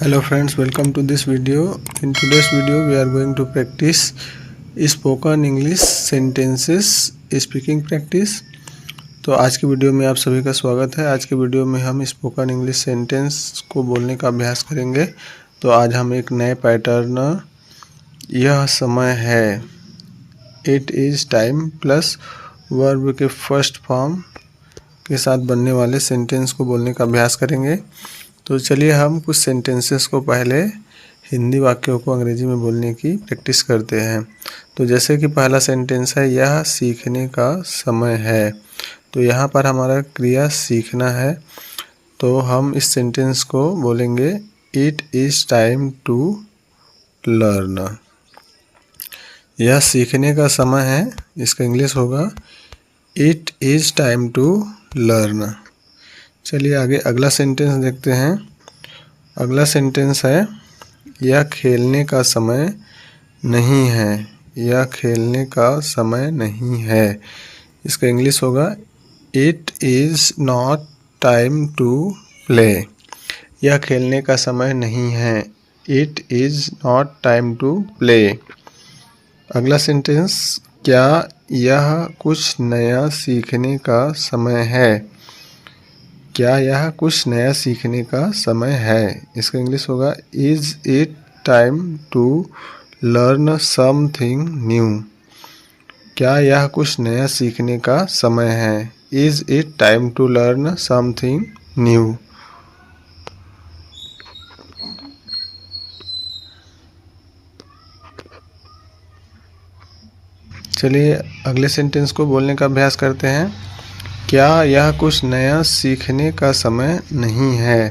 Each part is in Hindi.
Hello friends, welcome to this video. In today's video we are going to practice spoken English sentences speaking practice। तो आज की वीडियो में आप सभी का स्वागत है। आज की वीडियो में हम स्पोकन इंग्लिश सेंटेंस को बोलने का अभ्यास करेंगे। तो आज हम एक नए पैटर्न यह समय है, it is time plus verb के फर्स्ट फॉर्म के साथ बनने वाले सेंटेंस को बोलने का अभ्यास करेंगे। तो चलिए हम कुछ सेंटेंसेस को पहले हिंदी वाक्यों को अंग्रेजी में बोलने की प्रैक्टिस करते हैं। तो जैसे कि पहला सेंटेंस है, यह सीखने का समय है। तो यहाँ पर हमारा क्रिया सीखना है, तो हम इस सेंटेंस को बोलेंगे it is time to learn. यह सीखने का समय है, इसका इंग्लिश होगा it is time to learn. चलिए आगे अगला सेंटेंस देखते हैं। अगला सेंटेंस है, यह खेलने का समय नहीं है। यह खेलने का समय नहीं है, इसका इंग्लिश होगा it is not time to play. यह खेलने का समय नहीं है, it is not time to play. अगला सेंटेंस, क्या यह कुछ नया सीखने का समय है। क्या यह कुछ नया सीखने का समय है, इसका इंग्लिश होगा is it time to learn something new. क्या यह कुछ नया सीखने का समय है, is it time to learn something new. चलिए अगले सेंटेंस को बोलने का अभ्यास करते हैं। क्या यह कुछ नया सीखने का समय नहीं है,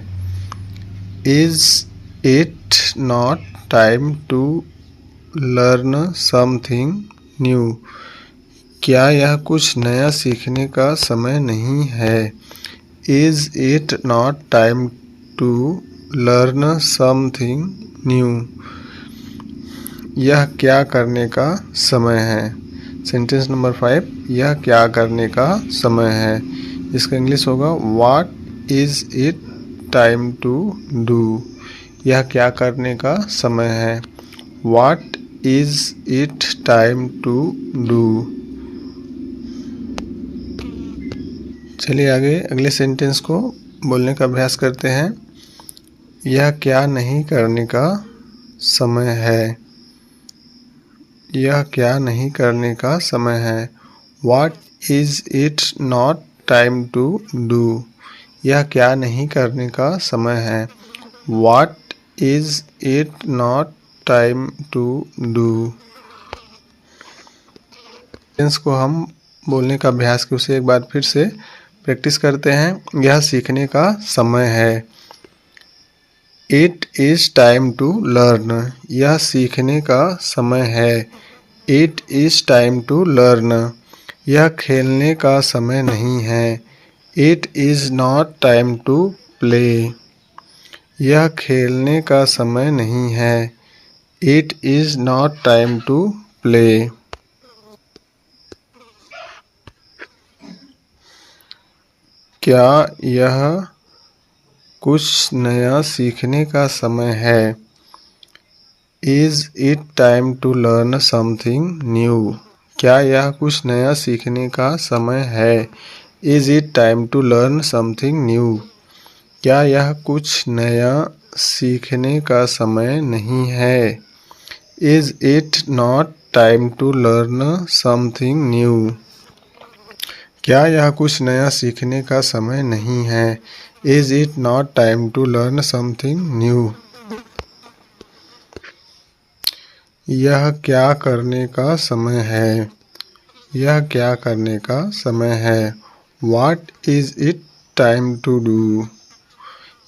is it not time to learn something new. क्या यह कुछ नया सीखने का समय नहीं है, is it not time to learn something new. यह क्या करने का समय है। सेंटेंस नंबर 5, यह क्या करने का समय है, इसका इंग्लिश होगा what is it time to do. यह क्या करने का समय है, what is it time to do. चलिए आगे अगले सेंटेंस को बोलने का अभ्यास करते हैं। यह क्या नहीं करने का समय है। यह क्या नहीं करने का समय है, what is it not time to do. यह क्या नहीं करने का समय है, what is it not time to do. Sentence को हम बोलने का अभ्यास की उसे एक बार फिर से प्रैक्टिस करते हैं। यह सीखने का समय है, it is time to learn. यह सीखने का समय है, it is time to learn. यह खेलने का समय नहीं है, it is not time to play. यह खेलने का समय नहीं है, it is not time to play. क्या यह कुछ नया सीखने का समय है, is it time to learn something new. क्या यह कुछ नया सीखने का समय है, is it time to learn something new. क्या यह कुछ नया सीखने का समय नहीं है, is it not time to learn something new. क्या यह कुछ नया सीखने का समय नहीं है, is it not time to learn something new. यह क्या करने का समय है। यह क्या करने का समय है, what is it time to do.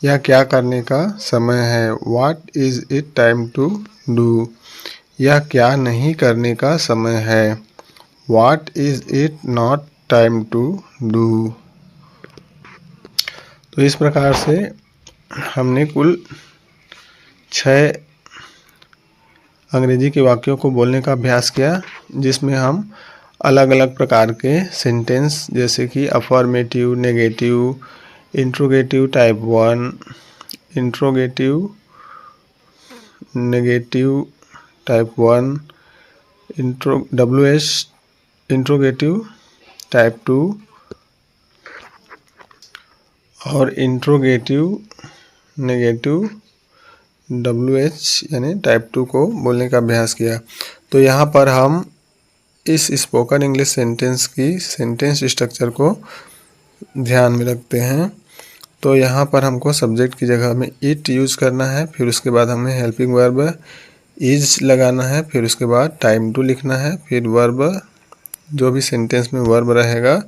यह क्या करने का समय है, what is it time to do. यह क्या नहीं करने का समय है, what is it not time to do. तो इस प्रकार से हमने कुल 6 अंग्रेजी के वाक्यों को बोलने का अभ्यास किया, जिसमें हम अलग अलग प्रकार के सेंटेंस जैसे कि affirmative, negative, interrogative type 1, interrogative negative type 1, WH interrogative type 2 और इंट्रोगेटिव नेगेटिव WH यानी टाइप 2 को बोलने का अभ्यास किया। तो यहाँ पर हम इस स्पोकन इंग्लिश सेंटेंस की सेंटेंस स्ट्रक्चर को ध्यान में रखते हैं। तो यहाँ पर हमको सब्जेक्ट की जगह में इट यूज़ करना है, फिर उसके बाद हमें हेल्पिंग वर्ब इज लगाना है, फिर उसके बाद टाइम टू लिखना है, फिर वर्ब जो भी सेंटेंस में वर्ब रहेगा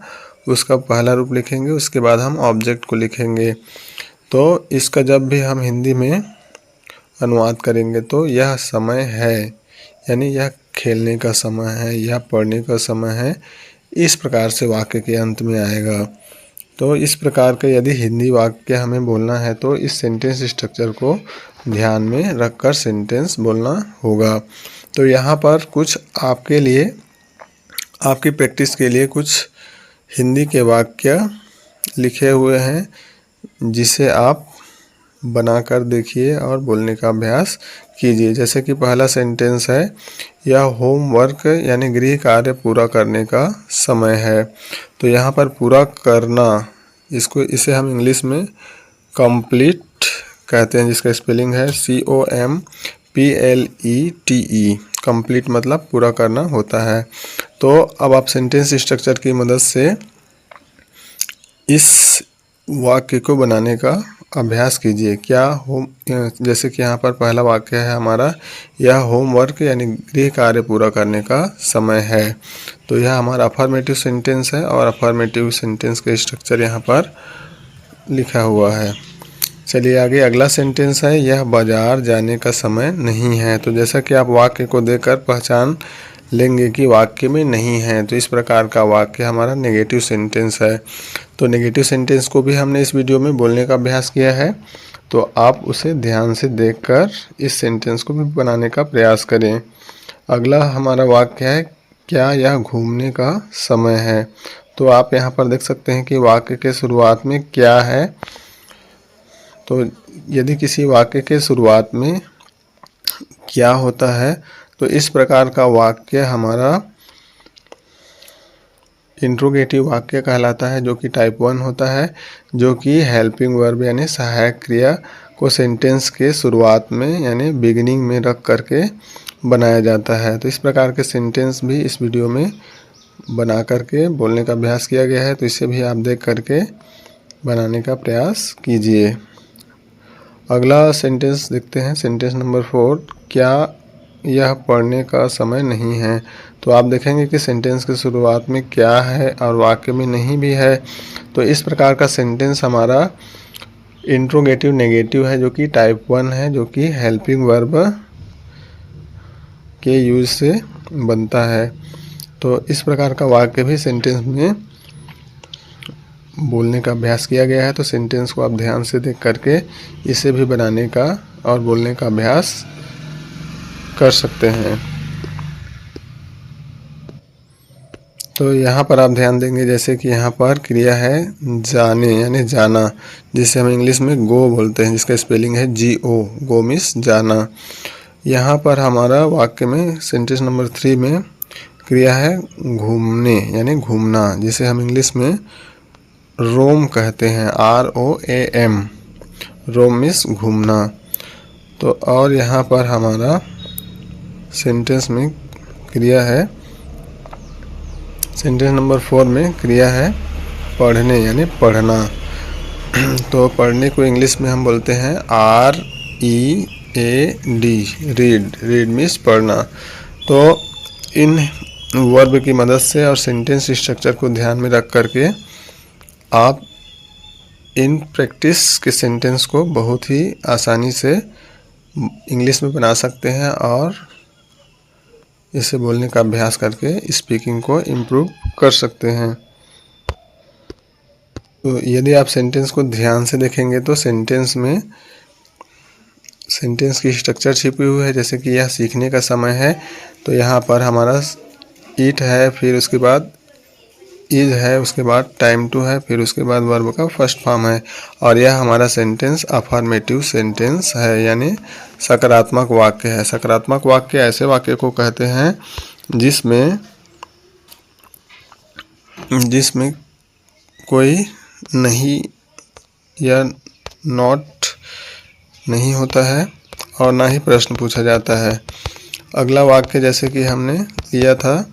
उसका पहला रूप लिखेंगे, उसके बाद हम ऑब्जेक्ट को लिखेंगे। तो इसका जब भी हम हिंदी में अनुवाद करेंगे तो यह समय है यानी यह खेलने का समय है, यह पढ़ने का समय है, इस प्रकार से वाक्य के अंत में आएगा। तो इस प्रकार का यदि हिंदी वाक्य हमें बोलना है तो इस सेंटेंस स्ट्रक्चर को ध्यान में रखकर सेंटेंस बोलना होगा। तो यहाँ पर कुछ आपके लिए, आपकी प्रैक्टिस के लिए कुछ हिंदी के वाक्य लिखे हुए हैं, जिसे आप बनाकर देखिए और बोलने का अभ्यास कीजिए। जैसे कि पहला सेंटेंस है, यह होमवर्क यानी गृह कार्य पूरा करने का समय है। तो यहाँ पर पूरा करना, इसे हम इंग्लिश में कंप्लीट कहते हैं, जिसका स्पेलिंग है COMPLETE। कंप्लीट मतलब पूरा करना होता है। तो अब आप सेंटेंस स्ट्रक्चर की मदद से इस वाक्य को बनाने का अभ्यास कीजिए। जैसे कि यहाँ पर पहला वाक्य है हमारा, यह होमवर्क यानी गृह कार्य पूरा करने का समय है। तो यह हमारा अफर्मेटिव सेंटेंस है और अफर्मेटिव सेंटेंस का स्ट्रक्चर यहाँ पर लिखा हुआ है। चलिए आगे, अगला सेंटेंस है, यह बाजार जाने का समय नहीं है। तो जैसा कि आप वाक्य को देखकर पहचान लेंगे कि वाक्य में नहीं है, तो इस प्रकार का वाक्य हमारा नेगेटिव सेंटेंस है। तो नेगेटिव सेंटेंस को भी हमने इस वीडियो में बोलने का अभ्यास किया है, तो आप उसे ध्यान से देखकर इस सेंटेंस को भी बनाने का प्रयास करें। अगला हमारा वाक्य है, क्या यह घूमने का समय है। तो आप यहाँ पर देख सकते हैं कि वाक्य के शुरुआत में क्या है। तो यदि किसी वाक्य के शुरुआत में क्या होता है तो इस प्रकार का वाक्य हमारा इंट्रोगेटिव वाक्य कहलाता है, जो कि टाइप 1 होता है, जो कि हेल्पिंग वर्ब यानी सहायक क्रिया को सेंटेंस के शुरुआत में यानी बिगिनिंग में रख करके बनाया जाता है। तो इस प्रकार के सेंटेंस भी इस वीडियो में बना करके बोलने का अभ्यास किया गया है, तो इसे भी आप देख करके बनाने का प्रयास कीजिए। अगला सेंटेंस देखते हैं, सेंटेंस नंबर 4, क्या यह पढ़ने का समय नहीं है। तो आप देखेंगे कि सेंटेंस के शुरुआत में क्या है और वाक्य में नहीं भी है। तो इस प्रकार का सेंटेंस हमारा इंट्रोगेटिव नेगेटिव है, जो कि टाइप 1 है, जो कि हेल्पिंग वर्ब के यूज से बनता है। तो इस प्रकार का वाक्य भी सेंटेंस में बोलने का अभ्यास किया गया है। तो सेंटेंस को आप ध्यान से देख करके इसे भी बनाने का और बोलने का अभ्यास कर सकते हैं। तो यहाँ पर आप ध्यान देंगे, जैसे कि यहाँ पर क्रिया है जाने यानी जाना, जिसे हम इंग्लिश में गो बोलते हैं, जिसका स्पेलिंग है GO, गो मीन्स जाना। यहाँ पर हमारा वाक्य में सेंटेंस नंबर 3 में क्रिया है घूमने यानी घूमना, जिसे हम इंग्लिश में रोम कहते हैं, ROAM, रोम मीन्स घूमना। तो और यहाँ पर हमारा सेंटेंस में क्रिया है, सेंटेंस नंबर 4 में क्रिया है पढ़ने यानी पढ़ना। तो पढ़ने को इंग्लिश में हम बोलते हैं READ, रीड मीन्स पढ़ना। तो इन वर्ब की मदद से और सेंटेंस स्ट्रक्चर को ध्यान में रख करके आप इन प्रैक्टिस के सेंटेंस को बहुत ही आसानी से इंग्लिश में बना सकते हैं और इसे बोलने का अभ्यास करके स्पीकिंग को इम्प्रूव कर सकते हैं। तो यदि आप सेंटेंस को ध्यान से देखेंगे तो सेंटेंस में सेंटेंस की स्ट्रक्चर छिपी हुई है। जैसे कि यह सीखने का समय है, तो यहाँ पर हमारा ईट है, फिर उसके बाद इज है, उसके बाद टाइम टू है, फिर उसके बाद वर्ब का फर्स्ट फॉर्म है। और यह हमारा सेंटेंस अफर्मेटिव सेंटेंस है, यानी सकारात्मक वाक्य है। सकारात्मक वाक्य ऐसे वाक्य को कहते हैं जिसमें कोई नहीं या नॉट नहीं होता है और ना ही प्रश्न पूछा जाता है। अगला वाक्य जैसे कि हमने लिया था,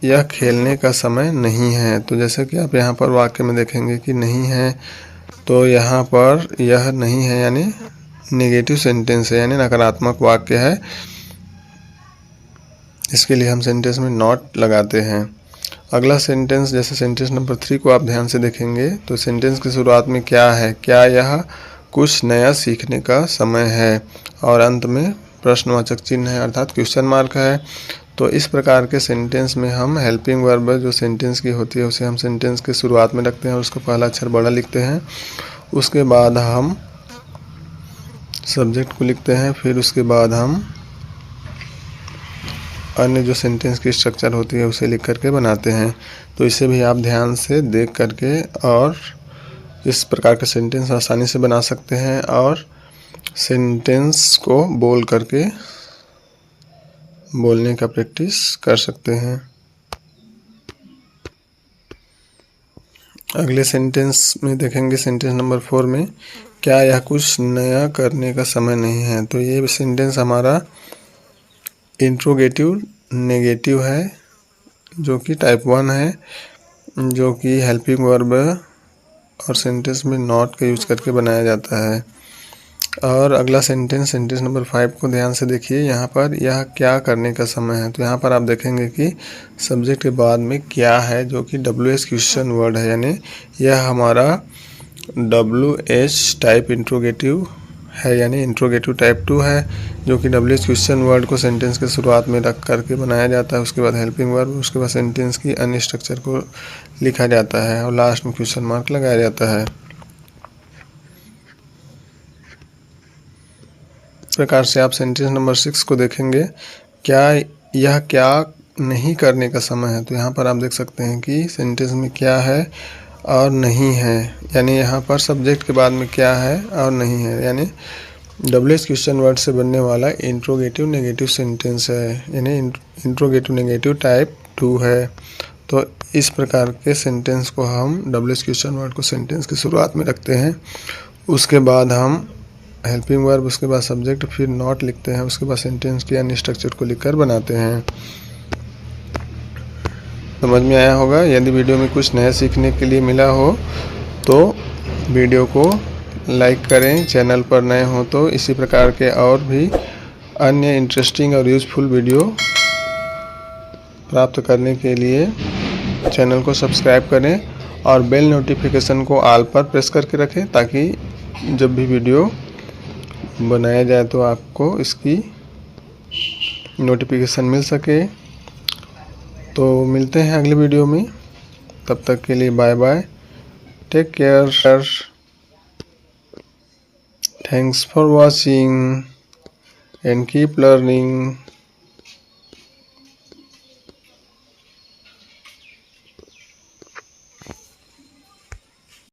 यह खेलने का समय नहीं है। तो जैसे कि आप यहाँ पर वाक्य में देखेंगे कि नहीं है, तो यहाँ पर यह नहीं है यानी नेगेटिव सेंटेंस है, यानी नकारात्मक वाक्य है। इसके लिए हम सेंटेंस में नॉट लगाते हैं। अगला सेंटेंस जैसे सेंटेंस नंबर 3 को आप ध्यान से देखेंगे तो सेंटेंस की शुरुआत में क्या है, क्या यह कुछ नया सीखने का समय है, और अंत में प्रश्नवाचक चिन्ह है अर्थात क्वेश्चन मार्क है। तो इस प्रकार के सेंटेंस में हम हेल्पिंग वर्ब जो सेंटेंस की होती है उसे हम सेंटेंस के शुरुआत में रखते हैं और उसका पहला अक्षर बड़ा लिखते हैं। उसके बाद हम सब्जेक्ट को लिखते हैं, फिर उसके बाद हम अन्य जो सेंटेंस की स्ट्रक्चर होती है उसे लिख करके बनाते हैं। तो इसे भी आप ध्यान से देख करके और इस प्रकार के सेंटेंस आसानी से बना सकते हैं और सेंटेंस को बोल करके बोलने का प्रैक्टिस कर सकते हैं। अगले सेंटेंस में देखेंगे सेंटेंस नंबर 4 में, क्या यह कुछ नया करने का समय नहीं है। तो ये सेंटेंस हमारा इंट्रोगेटिव नेगेटिव है जो कि टाइप 1 है, जो कि हेल्पिंग वर्ब और सेंटेंस में नॉट का यूज करके बनाया जाता है। और अगला सेंटेंस नंबर 5 को ध्यान से देखिए, यहाँ पर यह क्या करने का समय है। तो यहाँ पर आप देखेंगे कि सब्जेक्ट के बाद में क्या है जो कि WH क्वेश्चन वर्ड है, यानी यह हमारा WH टाइप इंट्रोगेटिव है, यानी इंट्रोगेटिव टाइप 2 है जो कि WH क्वेश्चन वर्ड को सेंटेंस के शुरुआत में रख करके बनाया जाता है। उसके बाद हेल्पिंग वर्ब, उसके बाद सेंटेंस की अन्य स्ट्रक्चर को लिखा जाता है और लास्ट में क्वेश्चन मार्क लगाया जाता है। इस प्रकार से आप सेंटेंस नंबर 6 को देखेंगे, क्या यह क्या नहीं करने का समय है। तो यहाँ पर आप देख सकते हैं कि सेंटेंस में क्या है और नहीं है, यानी यहाँ पर सब्जेक्ट के बाद में क्या है और नहीं है, यानी WH क्वेश्चन वर्ड से बनने वाला इंट्रोगेटिव नेगेटिव सेंटेंस है, यानी इंट्रोगेटिव नेगेटिव टाइप 2 है। तो इस प्रकार के सेंटेंस को हम WH क्वेश्चन वर्ड को सेंटेंस की शुरुआत में रखते हैं, उसके बाद हम हेल्पिंग वर्ब, उसके बाद सब्जेक्ट, फिर नॉट लिखते हैं, उसके बाद सेंटेंस के अन्य स्ट्रक्चर को लिखकर बनाते हैं। समझ में आया होगा। यदि वीडियो में कुछ नया सीखने के लिए मिला हो तो वीडियो को लाइक करें, चैनल पर नए हो तो इसी प्रकार के और भी अन्य इंटरेस्टिंग और यूज़फुल वीडियो प्राप्त करने के लिए चैनल को सब्सक्राइब करें और बेल नोटिफिकेशन को ऑल पर प्रेस करके रखें ताकि जब भी वीडियो बनाया जाए तो आपको इसकी नोटिफिकेशन मिल सके। तो मिलते हैं अगले वीडियो में, तब तक के लिए bye bye, take care, thanks for watching and keep learning.